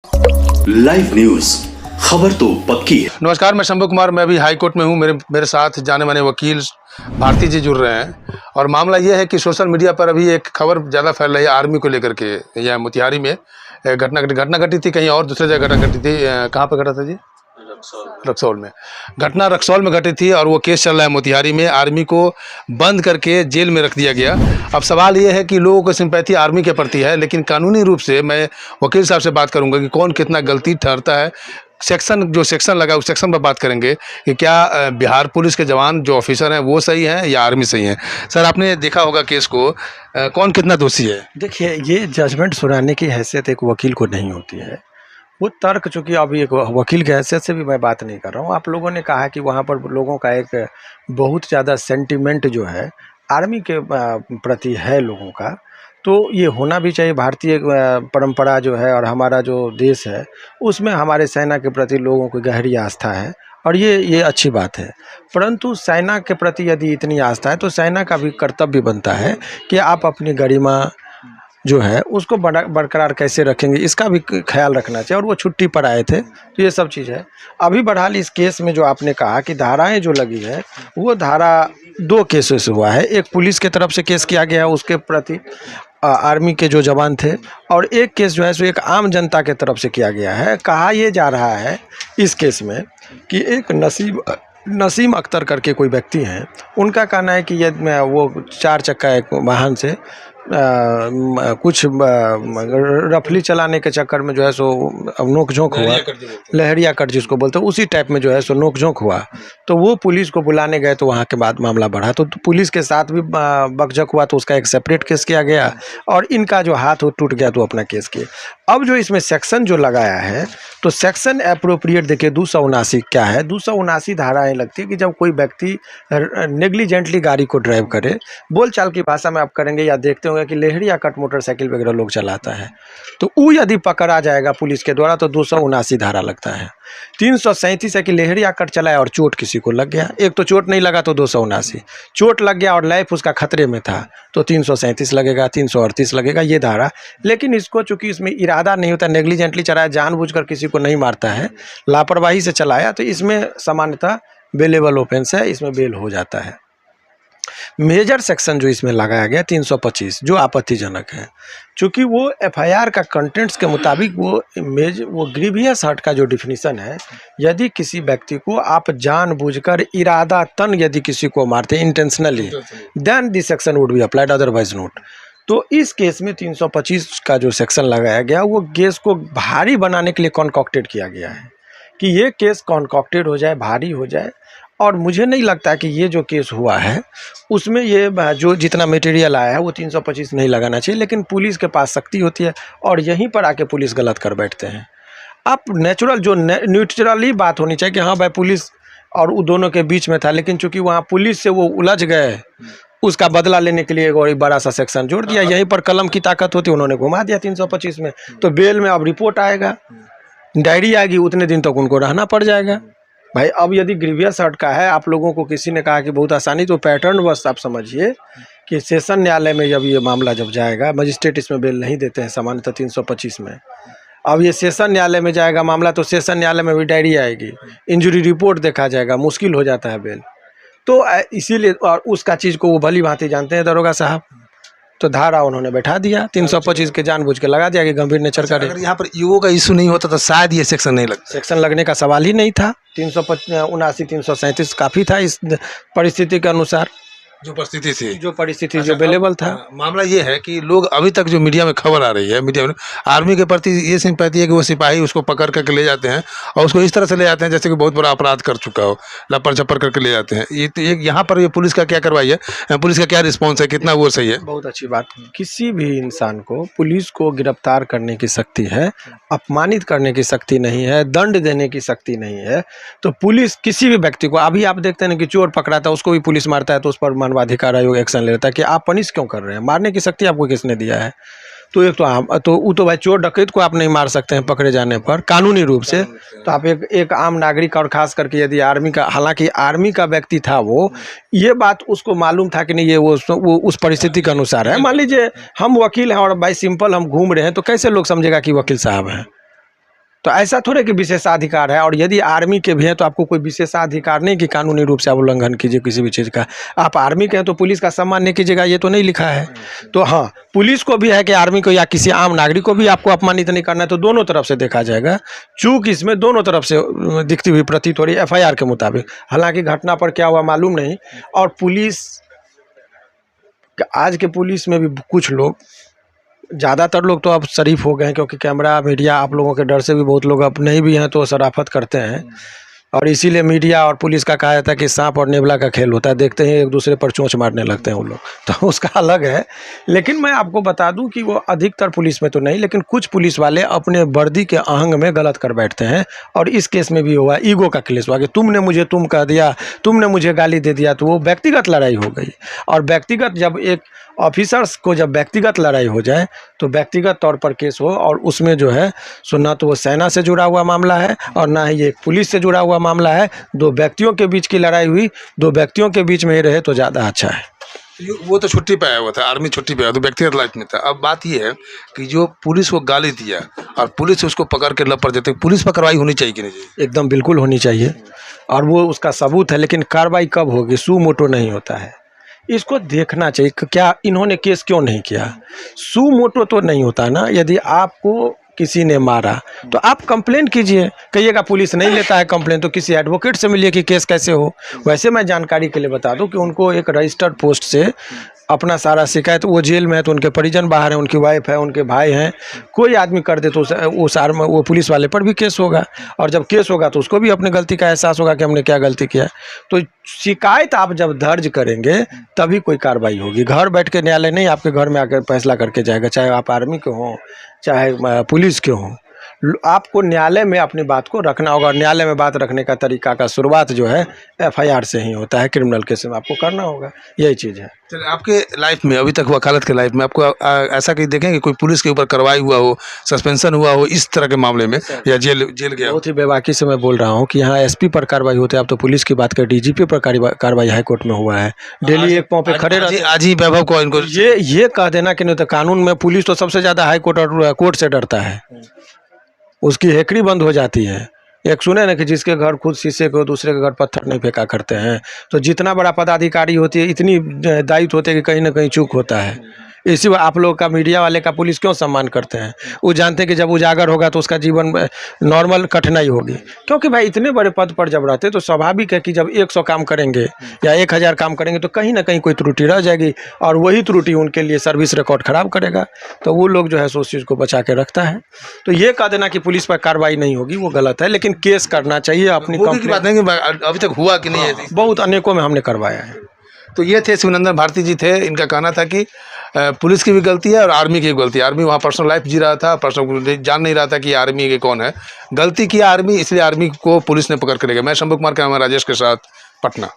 Live news, खबर तो पक्की है। नमस्कार, मैं शंभू कुमार। मैं अभी हाई कोर्ट में हूँ। मेरे साथ जाने माने वकील भारती जी जुड़ रहे हैं और मामला ये है कि सोशल मीडिया पर अभी एक खबर ज़्यादा फैल रही है आर्मी को लेकर के। यह मोतिहारी में घटना घटी थी, कहीं और दूसरी जगह घटना घटी थी। कहाँ पर घटा था जी? रक्सौल में। घटना रक्सौल में घटी थी और वो केस चल रहा है मोतिहारी में। आर्मी को बंद करके जेल में रख दिया गया। अब सवाल ये है कि लोगों को सिंपैथी आर्मी के प्रति है, लेकिन कानूनी रूप से मैं वकील साहब से बात करूंगा कि कौन कितना गलती ठहरता है। सेक्शन लगा उस सेक्शन पर बात करेंगे कि क्या बिहार पुलिस के जवान जो ऑफिसर हैं वो सही हैं या आर्मी सही है। सर, आपने देखा होगा केस को, कौन कितना दोषी है? देखिए, ये जजमेंट सुनाने की हैसियत एक वकील को नहीं होती है। वो तर्क, चूँकि अभी एक वकील की हैसियत से भी मैं बात नहीं कर रहा हूँ। आप लोगों ने कहा कि वहाँ पर लोगों का एक बहुत ज़्यादा सेंटिमेंट जो है आर्मी के प्रति है लोगों का, तो ये होना भी चाहिए। भारतीय परंपरा जो है और हमारा जो देश है उसमें हमारे सेना के प्रति लोगों की गहरी आस्था है और ये अच्छी बात है। परंतु सेना के प्रति यदि इतनी आस्था है तो सेना का भी कर्तव्य बनता है कि आप अपनी गरिमा जो है उसको बरकरार कैसे रखेंगे, इसका भी ख्याल रखना चाहिए। और वो छुट्टी पर आए थे तो ये सब चीज़ है। अभी बहरहाल इस केस में जो आपने कहा कि धाराएं जो लगी है, वो धारा 2 केसेस हुआ है। एक पुलिस के तरफ से केस किया गया है उसके प्रति, आर्मी के जो जवान थे, और एक केस जो है सो एक आम जनता के तरफ से किया गया है। कहा यह जा रहा है इस केस में कि एक नसीम अख्तर करके कोई व्यक्ति हैं, उनका कहना है कि यदि वो 4 चक्का एक वाहन से कुछ रफली चलाने के चक्कर में जो है सो नोक-झोंक हुआ, लहरिया कट जिसको बोलते हैं, उसी टाइप में जो है सो नोक-झोंक हुआ। तो वो पुलिस को बुलाने गए तो वहाँ के बाद मामला बढ़ा, तो पुलिस के साथ भी बकझक हुआ, तो उसका एक सेपरेट केस किया गया और इनका जो हाथ वो टूट गया तो अपना केस किए। अब जो इसमें सेक्शन जो लगाया है, तो सेक्शन एप्रोप्रिएट देखिए 279 क्या है। 279 धाराएँ लगती है कि जब कोई व्यक्ति नेग्लिजेंटली गाड़ी को ड्राइव करे, बोलचाल की भाषा में आप करेंगे या देखते होंगे कि लहरिया कट मोटरसाइकिल वगैरह लोग चलाता है, तो वो यदि पकड़ा जाएगा पुलिस के द्वारा तो 279 धारा लगता है। 337 है कि लहरिया कट चलाया और चोट किसी को लग गया। एक तो चोट नहीं लगा तो 279, चोट लग गया और लाइफ उसका खतरे में था तो 337 लगेगा, 338 लगेगा, ये धारा। लेकिन इसको चूंकि इसमें इरादा नहीं होता, नेग्लिजेंटली चलाया, जानबूझकर किसी को नहीं मारता है, लापरवाही से चलाया, तो इसमें सामान्यतः बेलेबल ऑफेंस है, इसमें बेल हो जाता है। मेजर सेक्शन जो इसमें लगाया गया 325 जो आपत्तिजनक है, चूँकि वो एफआईआर का कंटेंट्स के मुताबिक वो ग्रीवियस हर्ट का जो डिफिनीशन है, यदि किसी व्यक्ति को आप जानबूझकर इरादतन यदि किसी को मारते intentionally, then this section would be applied, otherwise not. तो इस केस में 325 का जो सेक्शन लगाया गया वो केस को भारी बनाने के लिए कॉन्कॉक्टेड किया गया है कि ये केस कॉन्कॉक्टेड हो जाए, भारी हो जाए। और मुझे नहीं लगता कि ये जो केस हुआ है उसमें ये जो जितना मटेरियल आया है वो 325 नहीं लगाना चाहिए, लेकिन पुलिस के पास शक्ति होती है और यहीं पर आके पुलिस गलत कर बैठते हैं। आप नेचुरल जो न्यूट्रली बात होनी चाहिए कि हाँ भाई पुलिस और वो दोनों के बीच में था, लेकिन चूंकि वहाँ पुलिस से वो उलझ गए, उसका बदला लेने के लिए एक बड़ा सा सेक्शन जोड़ दिया। यहीं पर कलम की ताकत होती, उन्होंने घुमा दिया 325 में। तो बेल में अब रिपोर्ट आएगा, डायरी आएगी, उतने दिन तक उनको रहना पड़ जाएगा। भाई अब यदि ग्रीवियस हर्ट का है, आप लोगों को किसी ने कहा कि बहुत आसानी, तो पैटर्न बस आप समझिए कि सेशन न्यायालय में जब ये मामला जब जाएगा, मजिस्ट्रेट इसमें बेल नहीं देते हैं सामान्यतः 325 में। अब ये सेशन न्यायालय में जाएगा मामला तो सेशन न्यायालय में भी डायरी आएगी, इंजरी रिपोर्ट देखा जाएगा, मुश्किल हो जाता है बेल। तो इसीलिए, और उसका चीज़ को वो भली भांति जानते हैं दरोगा साहब, तो धारा उन्होंने बैठा दिया 325 के, जानबूझ के लगा दिया कि गंभीर नेचर का। अगर यहाँ पर ईगो का इशू नहीं होता तो शायद ये सेक्शन नहीं लगता। सेक्शन लगने का सवाल ही नहीं था। 379 337 काफ़ी था इस परिस्थिति के अनुसार, जो परिस्थिति जो अवेलेबल था। मामला ये है कि लोग अभी तक जो मीडिया में खबर आ रही है, मीडिया में आर्मी के प्रति ये सिंपैथी है कि वो सिपाही उसको पकड़ करके ले जाते हैं और उसको इस तरह से ले जाते हैं जैसे कि बहुत बड़ा अपराध कर चुका हो, लपर झपर करके ले जाते हैं। ये यहाँ पर ये पुलिस का क्या कार्रवाई है, पुलिस का क्या रिस्पॉन्स है, कितना वो सही है? बहुत अच्छी बात। किसी भी इंसान को, पुलिस को गिरफ्तार करने की शक्ति है, अपमानित करने की शक्ति नहीं है, दंड देने की शक्ति नहीं है। तो पुलिस किसी भी व्यक्ति को, अभी आप देखते हैं कि चोर पकड़ा था उसको भी पुलिस मारता है तो उस पर मानवाधिकार आयोग एक्शन ले लेता है कि आप पनिश क्यों कर रहे हैं, मारने की शक्ति आपको किसने दिया है? तो एक तो भाई चोर डकैत को आप नहीं मार सकते हैं पकड़े जाने पर कानूनी रूप से। तो आप एक आम नागरिक, और खास करके यदि आर्मी का, हालांकि आर्मी का व्यक्ति था वो, ये बात उसको मालूम था कि नहीं ये वो उस परिस्थिति के अनुसार है। मान लीजिए हम वकील हैं और भाई सिंपल हम घूम रहे हैं तो कैसे लोग समझेगा कि वकील साहब हैं? तो ऐसा थोड़े कि विशेषाधिकार है, और यदि आर्मी के भी हैं तो आपको कोई विशेषाधिकार नहीं कि कानूनी रूप से आप उल्लंघन कीजिए किसी भी चीज़ का। आप आर्मी के हैं तो पुलिस का सम्मान नहीं कीजिएगा, ये तो नहीं लिखा है। तो हाँ, पुलिस को भी है कि आर्मी को या किसी आम नागरिक को भी आपको अपमानित नहीं करना है, तो दोनों तरफ से देखा जाएगा। चूक इसमें दोनों तरफ से दिखती हुई प्रतीत हो रही है FIR के मुताबिक। हालांकि घटना पर क्या हुआ मालूम नहीं, और पुलिस, आज के पुलिस में भी कुछ लोग, ज़्यादातर लोग तो अब शरीफ हो गए हैं, क्योंकि कैमरा मीडिया आप लोगों के डर से भी बहुत लोग अब नहीं भी हैं तो शराफत करते हैं, और इसीलिए मीडिया और पुलिस का कहा जाता है कि सांप और नेवला का खेल होता है, देखते हैं एक दूसरे पर चोंच मारने लगते हैं वो लोग, तो उसका अलग है। लेकिन मैं आपको बता दूं कि वो अधिकतर पुलिस में तो नहीं, लेकिन कुछ पुलिस वाले अपने वर्दी के आहंग में गलत कर बैठते हैं, और इस केस में भी हुआ, ईगो का केस हुआ कि तुमने मुझे तुम कह दिया, तुमने मुझे गाली दे दिया, तो वो व्यक्तिगत लड़ाई हो गई। और व्यक्तिगत, जब एक ऑफिसर्स को जब व्यक्तिगत लड़ाई हो जाए तो व्यक्तिगत तौर पर केस हो, और उसमें जो है सो ना तो वो सेना से जुड़ा हुआ मामला है और ना ही ये पुलिस से जुड़ा हुआ मामला है, दो व्यक्तियों के बीच की लड़ाई हुई, दो व्यक्तियों के बीच में ही रहे तो ज़्यादा अच्छा है। वो तो छुट्टी पे आया हुआ था, आर्मी छुट्टी पे आया तो व्यक्तिगत लाइफ में था। अब बात ये है कि जो पुलिस को गाली दिया और पुलिस उसको पकड़ के लपड़ देते, पुलिस पर कार्रवाई होनी चाहिए कि नहीं चाहिए? एकदम बिल्कुल होनी चाहिए, और वो उसका सबूत है। लेकिन कार्रवाई कब होगी? सू मोटो नहीं होता है, इसको देखना चाहिए कि क्या इन्होंने केस क्यों नहीं किया। सू मोटो तो नहीं होता ना, यदि आपको किसी ने मारा तो आप कंप्लेंट कीजिए, कहिएगा पुलिस नहीं लेता है कंप्लेंट तो किसी एडवोकेट से मिलिए कि केस कैसे हो। वैसे मैं जानकारी के लिए बता दूं कि उनको एक रजिस्टर्ड पोस्ट से अपना सारा शिकायत, वो जेल में है तो उनके परिजन बाहर हैं, उनकी वाइफ है, उनके भाई हैं, कोई आदमी कर दे तो उस आर्म वो पुलिस वाले पर भी केस होगा, और जब केस होगा तो उसको भी अपनी गलती का एहसास होगा कि हमने क्या गलती किया। तो शिकायत आप जब दर्ज करेंगे तभी कोई कार्रवाई होगी। घर बैठ के न्यायालय नहीं आपके घर में आकर फैसला करके जाएगा, चाहे आप आर्मी के हों चाहे पुलिस के हों। आपको न्यायालय में अपनी बात को रखना होगा, और न्यायालय में बात रखने का तरीका का शुरुआत जो है FIR से ही होता है। क्रिमिनल केस में आपको करना होगा, यही चीज़ है। चलिए, आपके लाइफ में अभी तक वकालत के लाइफ में आपको ऐसा कहीं देखें कि कोई पुलिस के ऊपर कार्रवाई हुआ हो, सस्पेंशन हुआ हो इस तरह के मामले में, या जेल गया हो? बहुत ही बेबाकी से मैं बोल रहा हूँ कि यहाँ SP पर कार्रवाई होती है। आप तो पुलिस की बात करें, DGP पर कार्रवाई हाईकोर्ट में हुआ है। डेली एक पाँव पे खड़े रहते। आज ही वैभव को इनको ये कह देना कि नहीं, तो कानून में पुलिस तो सबसे ज़्यादा हाईकोर्ट और कोर्ट से डरता है, उसकी हेकड़ी बंद हो जाती है। एक सुने ना कि जिसके घर खुद शीशे के हो दूसरे के घर पत्थर नहीं फेंका करते हैं। तो जितना बड़ा पदाधिकारी होती है इतनी दायित्व होते हैं कि कहीं ना कहीं चूक होता है। इसी आप लोग का मीडिया वाले का पुलिस क्यों सम्मान करते हैं? वो जानते हैं कि जब उजागर होगा तो उसका जीवन नॉर्मल कठिनाई होगी, क्योंकि भाई इतने बड़े पद पर जब रहते तो स्वाभाविक है कि जब 100 काम करेंगे या 1000 काम करेंगे तो कहीं ना कहीं कोई त्रुटि रह जाएगी, और वही त्रुटि उनके लिए सर्विस रिकॉर्ड खराब करेगा। तो वो लोग जो है सो उस चीज़ को बचा के रखता है। तो ये कह देना कि पुलिस पर कार्रवाई नहीं होगी वो गलत है, लेकिन केस करना चाहिए अपनी की बात नहीं कि अभी तक हुआ कि नहीं है। बहुत अनेकों में हमने करवाया है। तो ये थे शिवनंदन भारती जी थे। इनका कहना था कि पुलिस की भी गलती है और आर्मी की भी गलती है। आर्मी वहाँ पर्सनल लाइफ जी रहा था, पर्सनल जान नहीं रहा था कि आर्मी के कौन है। गलती किया आर्मी, इसलिए आर्मी को पुलिस ने पकड़ कर ले गया। मैं शंभू कुमार कैमरा राजेश के साथ, पटना।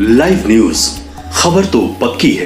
लाइव न्यूज, खबर तो पक्की है।